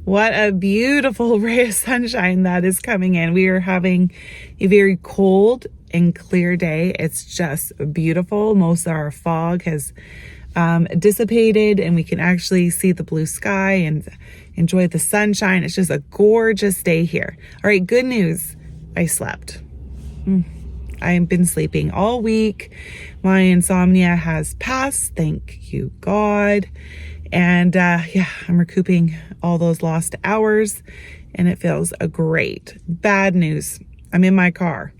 What a beautiful ray of sunshine that is coming in. We are having a very cold and clear day. It's just beautiful. Most of our fog has dissipated and we can actually see the blue sky and enjoy the sunshine. It's just a gorgeous day here. All right, good news. I slept. I have been sleeping all week. My insomnia has passed. Thank you, God. And yeah, I'm recouping all those lost hours and it feels great. Bad news. I'm in my car.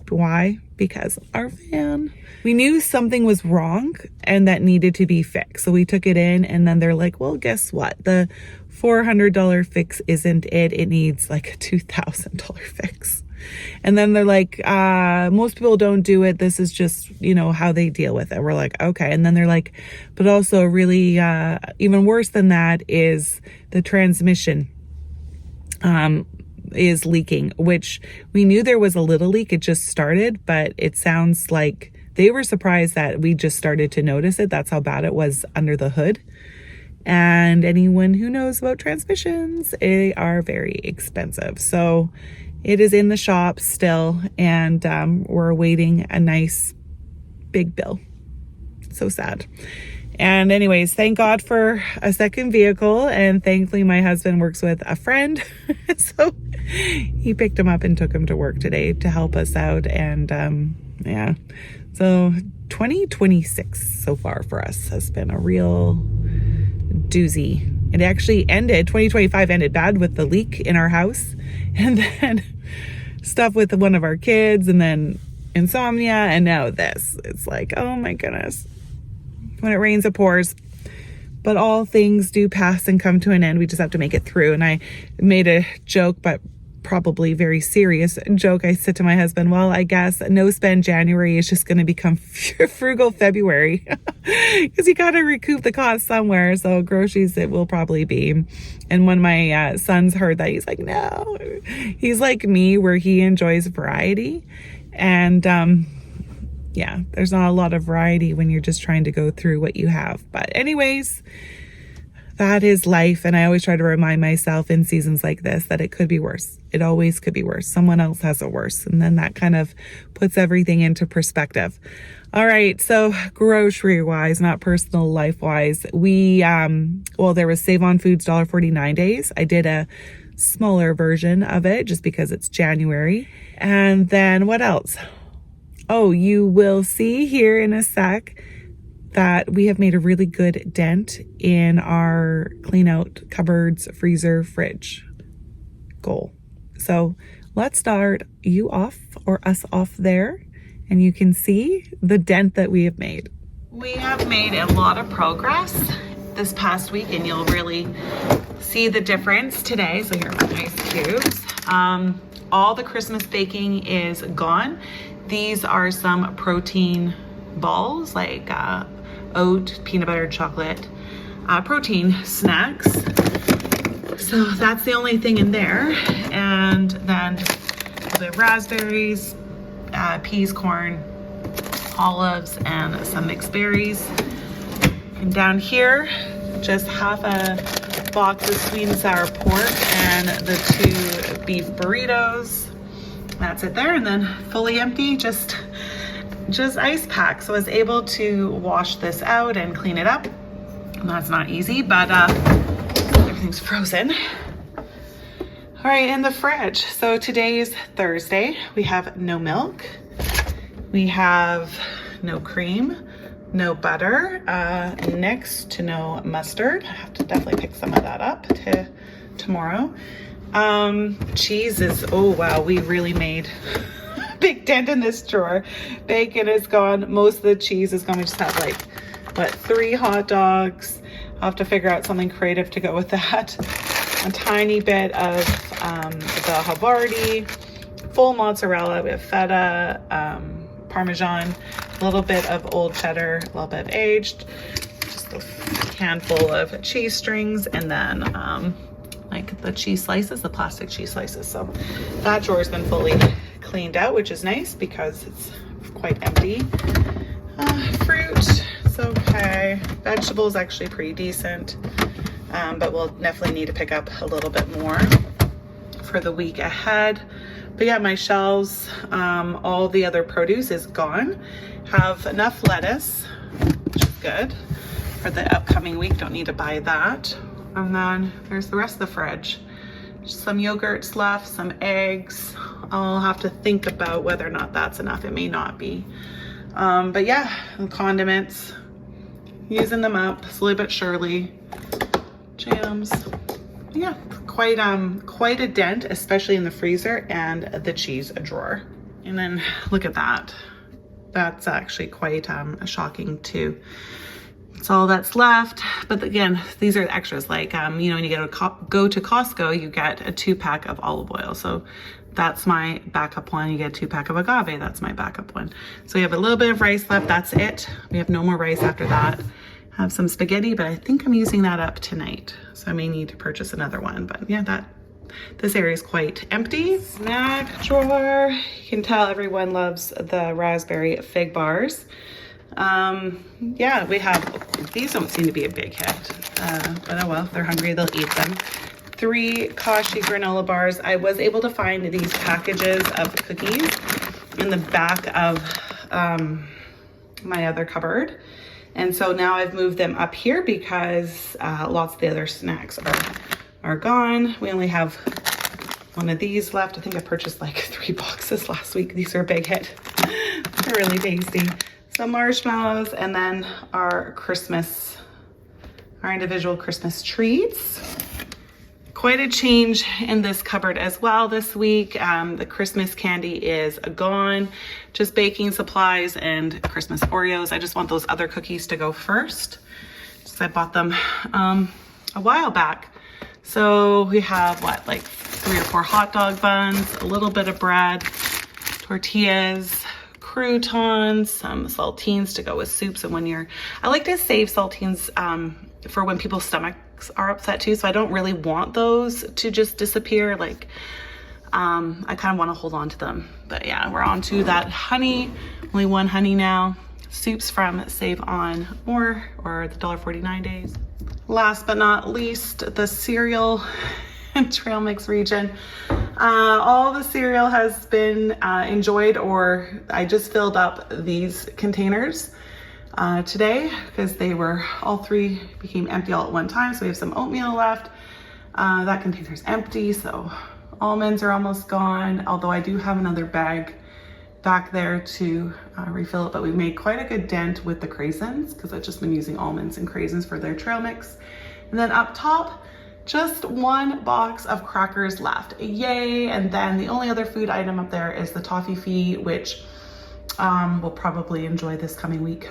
Why? Because our van. We knew something was wrong and that needed to be fixed. So we took it in and then they're like, well, guess what? The $400 fix isn't it. It needs like a $2,000 fix. And then they're like, most people don't do it. This is just, how they deal with it. We're like, okay. And then they're like, but also really, even worse than that is the transmission, is leaking, which we knew there was a little leak. It just started, but it sounds like they were surprised that we just started to notice it. That's how bad it was under the hood. And anyone who knows about transmissions, they are very expensive. So it is in the shop still, and we're awaiting a nice big bill. So sad. And anyways, thank God for a second vehicle, and thankfully my husband works with a friend. So he picked him up and took him to work today to help us out. And yeah, so 2026 so far for us has been a real doozy. It actually ended, 2025 ended bad with the leak in our house, and then stuff with one of our kids, and then insomnia, and now this. It's like, oh my goodness. When it rains, it pours. But all things do pass and come to an end. We just have to make it through. And I made a joke, but probably very serious joke. I said to my husband, well, I guess no spend January is just going to become frugal February because you got to recoup the cost somewhere. So groceries it will probably be. And when my sons heard that, he's like, no, he's like me where he enjoys variety. And yeah, there's not a lot of variety when you're just trying to go through what you have. But anyways, that is life. And I always try to remind myself in seasons like this that it could be worse. It always could be worse. Someone else has it worse. And then that kind of puts everything into perspective. All right. So grocery wise, not personal life wise, we, there was Save on Foods $1.49 days. I did a smaller version of it just because it's January. And then what else? Oh, you will see here in a sec that we have made a really good dent in our clean out cupboards, freezer, fridge goal. So let's start you off or us off there, and you can see the dent that we have made. We have made a lot of progress this past week, and you'll really see the difference today. So here are my nice cubes. All the Christmas baking is gone. These are some protein balls like oat, peanut butter, chocolate, protein snacks. So that's the only thing in there. And then a bit of raspberries, peas, corn, olives, and some mixed berries. And down here, just half a box of sweet and sour pork and the 2 beef burritos. That's it there. And then fully empty, just ice pack. So I was able to wash this out and clean it up. And that's not easy, but everything's frozen. All right, in the fridge. So today is Thursday. We have no milk. We have no cream, no butter, next to no mustard. I have to definitely pick some of that up to tomorrow. Cheese is, oh wow, we really made a big dent in this drawer. Bacon is gone. Most of the cheese is gone. We just have like, 3 hot dogs. I'll have to figure out something creative to go with that. A tiny bit of the Havarti, full mozzarella. We have feta, Parmesan, a little bit of old cheddar, a little bit of aged, just a handful of cheese strings, and then like the cheese slices, the plastic cheese slices. So that drawer's been fully cleaned out, which is nice because it's quite empty. Fruit, it's okay. Vegetables actually pretty decent. but we'll definitely need to pick up a little bit more for the week ahead. But yeah, my shelves, all the other produce is gone. Have enough lettuce, which is good for the upcoming week. Don't need to buy that. And then there's the rest of the fridge. Some yogurts left, some eggs. I'll have to think about whether or not that's enough. It may not be. But yeah, condiments, using them up slowly but surely. Jams. Yeah, quite a dent, especially in the freezer and the cheese drawer. And then look at that. That's actually quite shocking too. That's all that's left. But again, these are extras. Like you know, when you go to Costco, you get a 2-pack of olive oil. So that's my backup one. You get a 2-pack of agave. That's my backup one. So we have a little bit of rice left. That's it. We have no more rice after that. Have some spaghetti, but I think I'm using that up tonight. So I may need to purchase another one. But yeah, this area is quite empty. Snack drawer. You can tell everyone loves the raspberry fig bars. Yeah, we have, these don't seem to be a big hit. But oh well, if they're hungry, they'll eat them. 3 Kashi granola bars. I was able to find these packages of cookies in the back of my other cupboard. And so now I've moved them up here because lots of the other snacks are gone. We only have one of these left. I think I purchased like 3 boxes last week. These are a big hit. They're really tasty. Some marshmallows, and then our individual Christmas treats. Quite a change in this cupboard as well this week. The Christmas candy is gone. Just baking supplies and Christmas Oreos. I just want those other cookies to go first. So I bought them a while back. So we have what, like 3 or 4 hot dog buns, a little bit of bread, tortillas, croutons, some saltines to go with soups. And I like to save saltines for when people's stomachs are upset too. So I don't really want those to just disappear. Like, I kind of want to hold on to them. But yeah, we're on to that honey. Only 1 honey now. Soups from Save On or the $1.49 days. Last but not least, the cereal and trail mix region. All the cereal has been enjoyed, or I just filled up these containers today because all 3 became empty all at one time. So we have some oatmeal left. That container's empty, so almonds are almost gone, although I do have another bag back there to refill it, but we made quite a good dent with the craisins because I've just been using almonds and craisins for their trail mix. And then up top, just 1 box of crackers left. Yay! And then the only other food item up there is the toffee fee, which we'll probably enjoy this coming week.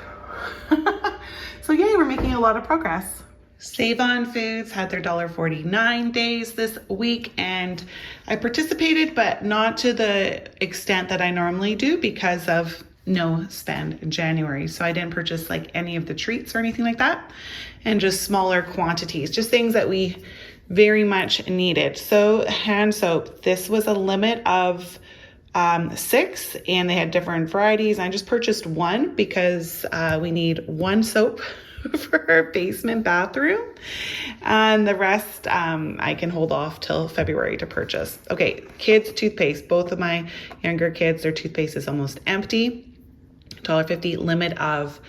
So yay, we're making a lot of progress. Save On Foods had their $1.49 days this week, and I participated, but not to the extent that I normally do because of no spend in January. So I didn't purchase like any of the treats or anything like that, and just smaller quantities, just things that we very much needed. So hand soap, this was a limit of 6, and they had different varieties. I just purchased 1 because we need 1 soap for our basement bathroom, and the rest I can hold off till February to purchase. Okay, kids toothpaste, both of my younger kids, their toothpaste is almost empty. $1.50, limit of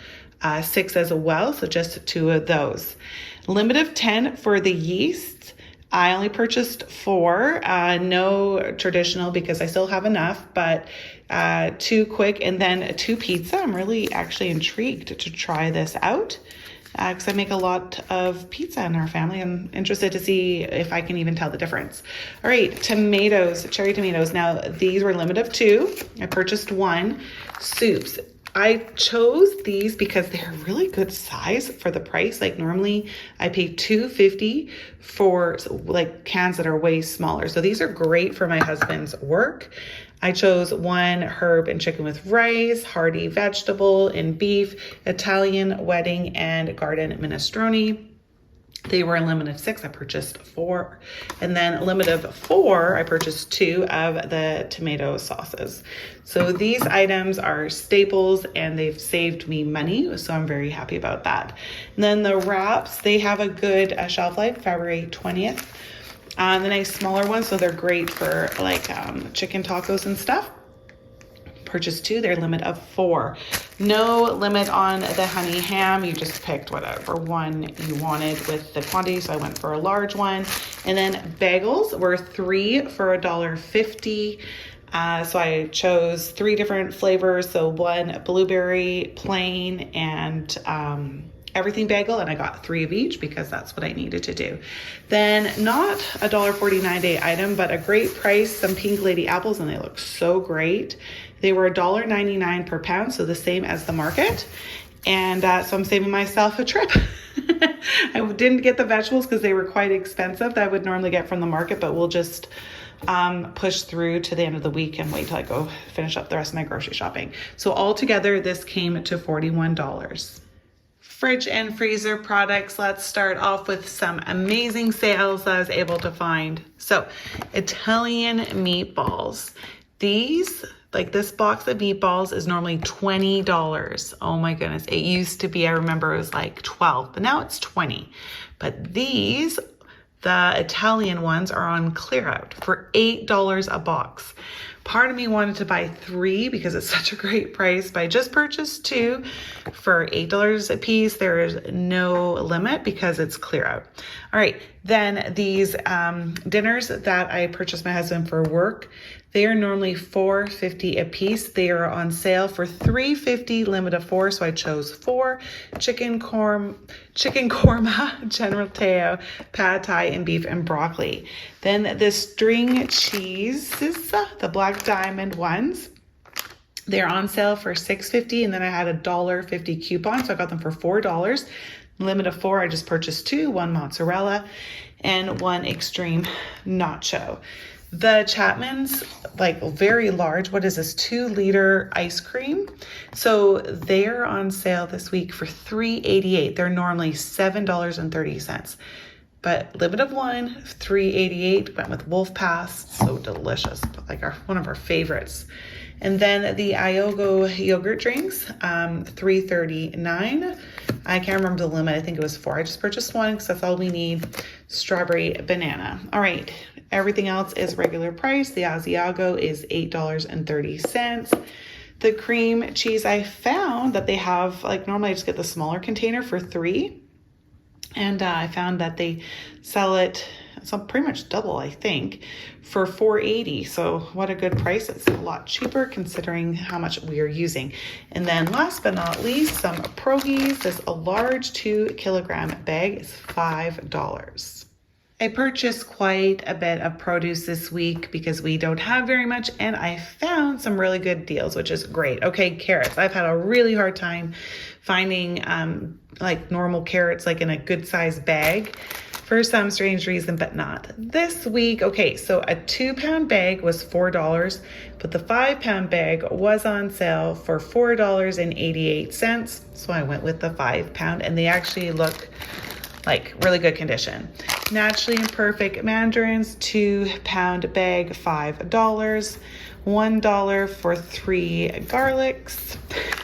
6 as well, so just 2 of those. Limit of 10 for the yeast. I only purchased 4, no traditional because I still have enough, but 2 quick and then 2 pizza. I'm really actually intrigued to try this out because I make a lot of pizza in our family. I'm interested to see if I can even tell the difference. All right, tomatoes, cherry tomatoes. Now these were limit of 2. I purchased 1. Soups. I chose these because they're really good size for the price. Like normally I pay $2.50 for like cans that are way smaller. So these are great for my husband's work. I chose 1 herb and chicken with rice, hearty vegetable and beef, Italian wedding and garden minestrone. They were a limit of 6. I purchased 4. And then a limit of 4, I purchased 2 of the tomato sauces. So these items are staples and they've saved me money. So I'm very happy about that. And then the wraps, they have a good shelf life, February 20th. The nice smaller ones, so they're great for like chicken tacos and stuff. Purchased 2, their limit of 4. No limit on the honey ham. You just picked whatever one you wanted with the quantity. So I went for a large one. And then bagels were 3 for $1.50. So I chose 3 different flavors. So 1 blueberry, plain, and everything bagel, and I got 3 of each because that's what I needed to do. Then not a $1.49 day item, but a great price, some Pink Lady apples, and they look so great. They were $1.99 per pound, so the same as the market. And so I'm saving myself a trip. I didn't get the vegetables because they were quite expensive that I would normally get from the market, but we'll just push through to the end of the week and wait till I go finish up the rest of my grocery shopping. So altogether, this came to $41. Fridge and freezer products. Let's start off with some amazing sales that I was able to find. So Italian meatballs. These, like this box of meatballs is normally $20. Oh my goodness. It used to be, I remember it was like 12, but now it's 20. But these, the Italian ones, are on clear out for $8 a box. Part of me wanted to buy 3 because it's such a great price, but I just purchased 2 for $8 a piece. There is no limit because it's clear out. All right, then these dinners that I purchased my husband for work, they are normally $4.50 a piece. They are on sale for $3.50, limit of 4, so I chose 4. Chicken korma, General Teo, pad thai, and beef and broccoli. Then the string cheeses, the black diamond ones, they're on sale for $6.50, and then I had a $1.50 coupon, so I got them for $4. Limit of 4, I just purchased 2, 1 mozzarella and 1 extreme nacho. The Chapman's, like very large, what is this, 2-liter ice cream? So they're on sale this week for $3.88. They're normally $7.30. But limit of 1, $3.88, went with Wolf Pass, so delicious, like one of our favorites. And then the Iogo yogurt drinks, $3.39. I can't remember the limit, I think it was 4. I just purchased 1 because that's all we need. Strawberry banana. All right, everything else is regular price. The Asiago is $8.30. The cream cheese, I found that they have, like normally I just get the smaller container for $3. And I found that they sell it, so pretty much double, I think, for $4.80. So what a good price. It's a lot cheaper considering how much we are using. And then last but not least, some pierogies. This a large 2-kilogram bag is $5. I purchased quite a bit of produce this week because we don't have very much, and I found some really good deals, which is great. Okay, carrots. I've had a really hard time finding like normal carrots, like in a good sized bag for some strange reason, but not this week. Okay, so a 2-pound bag was $4, but the 5-pound bag was on sale for $4.88. So I went with the 5-pound, and they actually look like really good condition. Naturally Imperfect mandarins, 2-pound bag, $5. $1 for 3 garlics.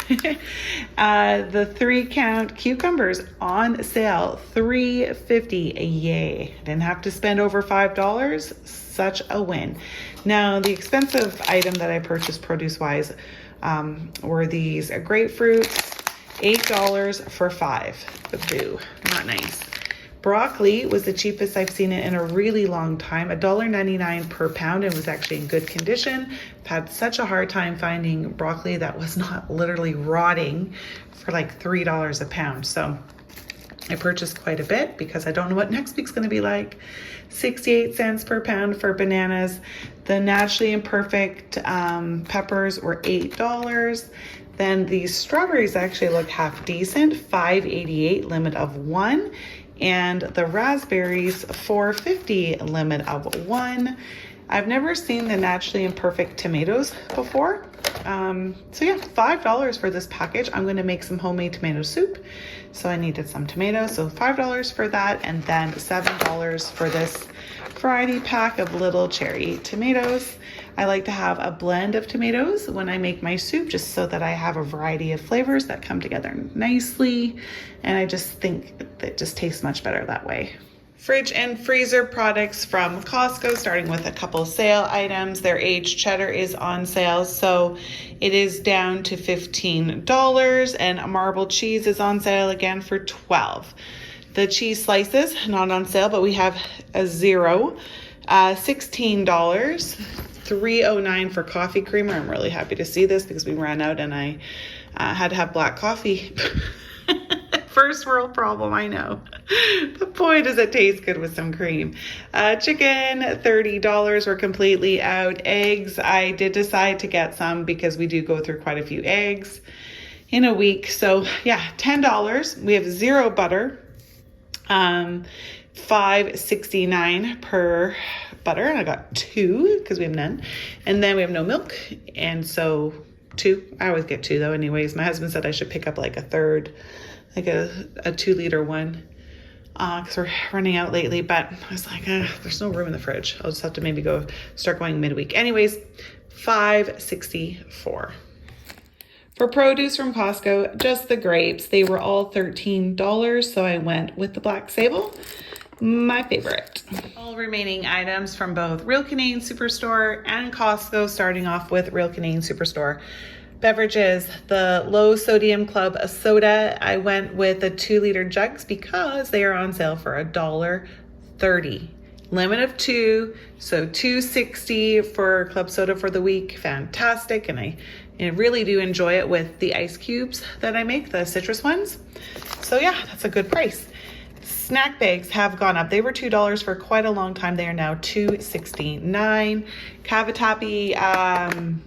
The 3-count cucumbers on sale, $3.50. Yay. Didn't have to spend over $5. Such a win. Now, the expensive item that I purchased produce-wise were these grapefruits, $8 for 5. Boo, not nice. Broccoli was the cheapest I've seen it in a really long time, $1.99 per pound, and was actually in good condition. I've had such a hard time finding broccoli that was not literally rotting for like $3 a pound. So I purchased quite a bit because I don't know what next week's going to be like. 68 cents per pound for bananas. The Naturally Imperfect peppers were $8. Then these strawberries actually look half decent, $5.88, limit of 1. And the raspberries, $4.50, limit of 1. I've never seen the naturally imperfect tomatoes before. So yeah, $5 for this package. I'm gonna make some homemade tomato soup. So I needed some tomatoes, so $5 for that, and then $7 for this variety pack of little cherry tomatoes. I like to have a blend of tomatoes when I make my soup, just so that I have a variety of flavors that come together nicely. And I just think it just tastes much better that way. Fridge and freezer products from Costco, starting with a couple sale items. Their aged cheddar is on sale, so it is down to $15, and marbled cheese is on sale again for $12. The cheese slices, not on sale, but we have a zero, $16, $3.09 for coffee creamer. I'm really happy to see this because we ran out and I had to have black coffee. First world problem, I know. But boy, does it taste good with some cream. Chicken, $30. We're completely out. Eggs, I did decide to get some because we do go through quite a few eggs in a week. So yeah, $10. We have zero butter. $5.69 per butter, and I got two because we have none. And then we have no milk, and so two. I always get two though anyways. My husband said I should pick up like a third, like a 2-liter one, because we're running out lately. But I was like, there's no room in the fridge. I'll just have to maybe start going midweek. Anyways, $5.64. For produce from Costco, just the grapes. They were all $13, so I went with the Black Sable, my favorite. All remaining items from both Real Canadian Superstore and Costco, starting off with Real Canadian Superstore. Beverages, the low sodium club soda, I went with the 2-liter jugs because they are on sale for $1.30. Limit of 2, so $2.60 for club soda for the week. Fantastic, and I really do enjoy it with the ice cubes that I make, the citrus ones. So yeah, that's a good price. Snack bags have gone up. They were $2 for quite a long time. They are now $2.69. Cavatappi,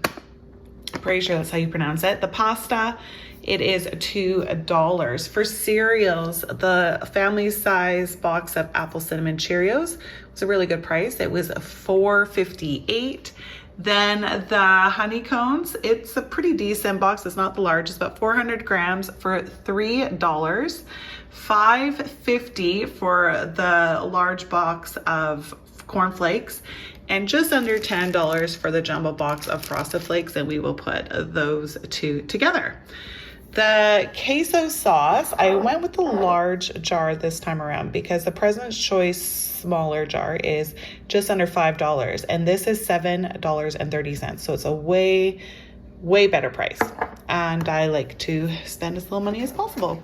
pretty sure that's how you pronounce it. The pasta, it is $2. For cereals, the family size box of apple cinnamon Cheerios was a really good price. It was $4.58. Then the honey cones, it's a pretty decent box. It's not the largest, but 400 grams for $3. $5.50 for the large box of cornflakes, and just under $10 for the jumbo box of Frosted Flakes, and we will put those two together. The queso sauce, I went with the large jar this time around because the President's Choice smaller jar is just under $5, and this is $7.30, so it's a way better price, and I like to spend as little money as possible.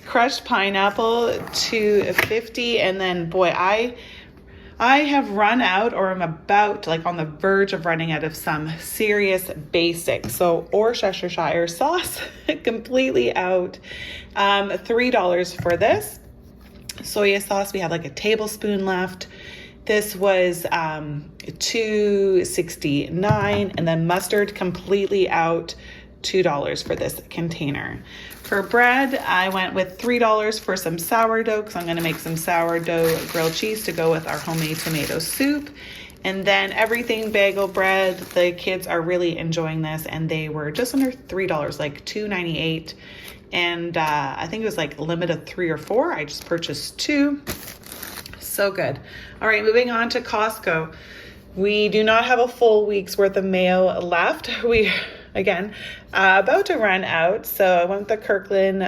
Crushed pineapple, $2.50, and then boy, I have run out, or I'm about, like, on the verge of running out of some serious basics. So Worcestershire sauce, completely out. $3 for this. Soya sauce, we have like a tablespoon left. This was $2.69, and then mustard, completely out, $2 for this container. For bread, I went with $3 for some sourdough, because I'm going to make some sourdough grilled cheese to go with our homemade tomato soup. And then everything bagel bread, the kids are really enjoying this, and they were just under $3, like $2.98. And I think it was like a limit of 3 or 4. I just purchased 2. So good. All right, moving on to Costco. We do not have a full week's worth of mayo left. We, again, about to run out. So I went with the Kirkland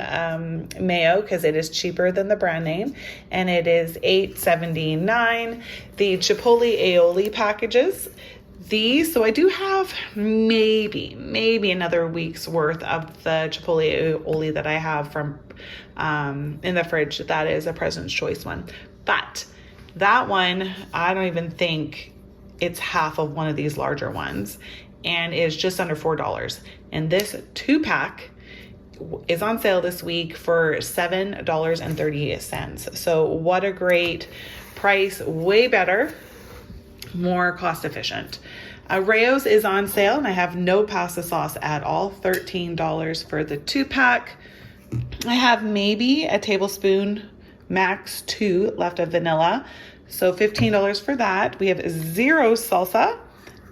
mayo because it is cheaper than the brand name, and it is $8.79. The Chipotle aioli packages, these, so I do have maybe another week's worth of the Chipotle aioli that I have from in the fridge. That is a President's Choice one, but that one, I don't even think it's half of one of these larger ones, and is just under $4. And this 2-pack is on sale this week for $7.30. So what a great price, way better, more cost efficient. Rayo's is on sale, and I have no pasta sauce at all, $13 for the 2-pack. I have maybe a tablespoon, max 2 left of vanilla, So $15 for that. We have 0 salsa,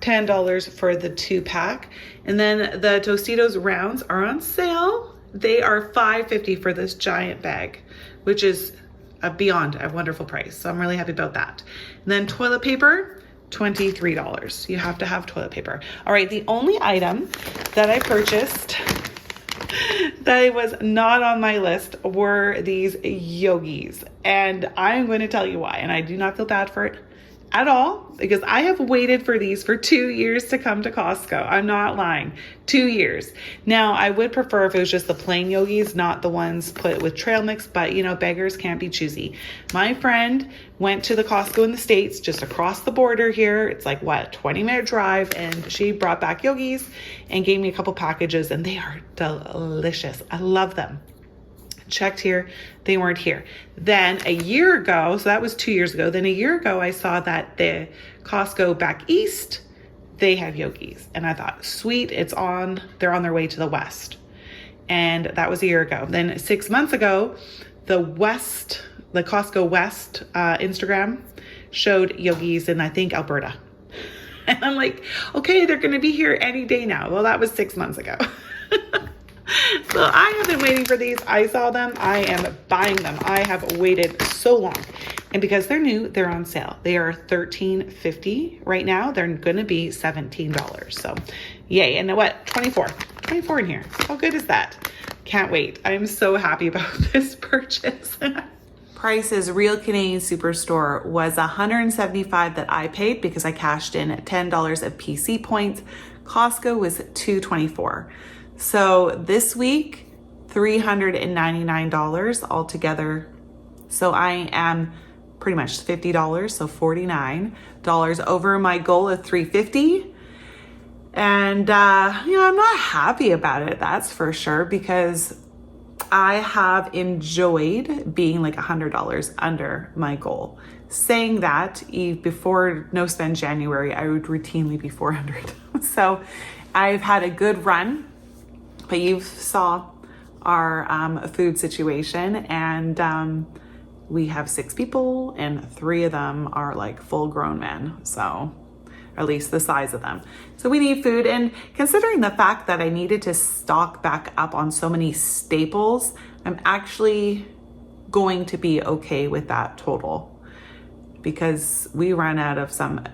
$10 for the 2-pack. And then the Tostitos rounds are on sale. They are $5.50 for this giant bag, which is beyond a wonderful price. So I'm really happy about that. And then toilet paper, $23. You have to have toilet paper. All right, the only item that I purchased that was not on my list were these yogis. And I'm going to tell you why. And I do not feel bad for it at all, because I have waited for these for 2 years to come to Costco. I'm not lying. 2 years. Now, I would prefer if it was just the plain yogis, not the ones put with trail mix, but you know, beggars can't be choosy. My friend went to the Costco in the States, just across the border here. It's like, what, 20-minute drive, and she brought back yogis and gave me a couple packages, and they are delicious. I love them. Checked here, they weren't here. Then a year ago, so that was 2 years ago, then a year ago I saw that the Costco back east, they have yogis, and I thought, sweet, they're on their way to the west. And that was a year ago. Then 6 months ago, the Costco West Instagram showed yogis in, I think, Alberta. And I'm like, okay, they're gonna be here any day now. Well, that was 6 months ago. So I have been waiting for these. I saw them. I am buying them. I have waited so long. And because they're new, they're on sale. They are $13.50 right now. They're going to be $17. So yay. And what? 24 in here. How good is that? Can't wait. I'm so happy about this purchase. Price's Real Canadian Superstore was $175 that I paid because I cashed in $10 of PC points. Costco was $224. So this week, $399 altogether. So I am pretty much $50, so $49 over my goal of $350. And, I'm not happy about it, that's for sure, because I have enjoyed being like $100 under my goal. Saying that, before No Spend January, I would routinely be $400. So I've had a good run. But you saw our food situation, and we have 6 people, and 3 of them are like full grown men. So at least the size of them. So we need food. And considering the fact that I needed to stock back up on so many staples, I'm actually going to be okay with that total, because we ran out of some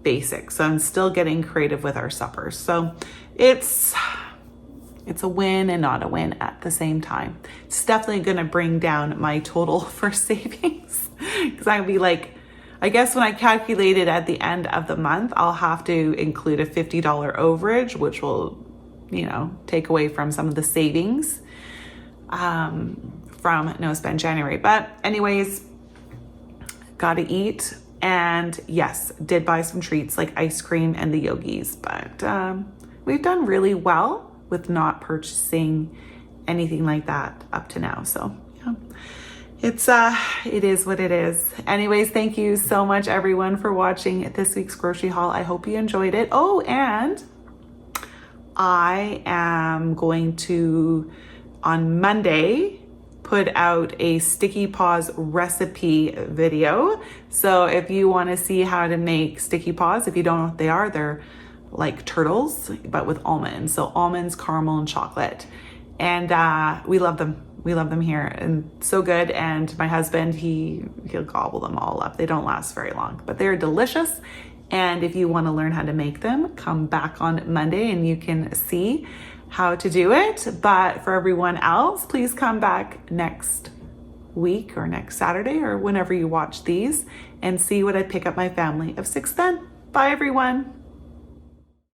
basics. So I'm still getting creative with our suppers. So it's a win and not a win at the same time. It's definitely going to bring down my total for savings, because I'll be like, I guess when I calculate it at the end of the month, I'll have to include a $50 overage, which will, take away from some of the savings from No Spend January. But anyways, gotta eat. And yes, did buy some treats like ice cream and the yogis, but we've done really well with not purchasing anything like that up to now. So yeah, it is what it is. Anyways, thank you so much everyone for watching this week's grocery haul. I hope you enjoyed it. Oh, and I am going to, on Monday, put out a sticky paws recipe video. So if you want to see how to make sticky paws, if you don't know what they are, they're like turtles, but with almonds. So almonds, caramel, and chocolate. And we love them. We love them here, and so good. And my husband, he'll gobble them all up. They don't last very long, but they're delicious. And if you want to learn how to make them, come back on Monday and you can see how to do it. But for everyone else, please come back next week or next Saturday or whenever you watch these and see what I pick up my family of 6 then. Bye everyone.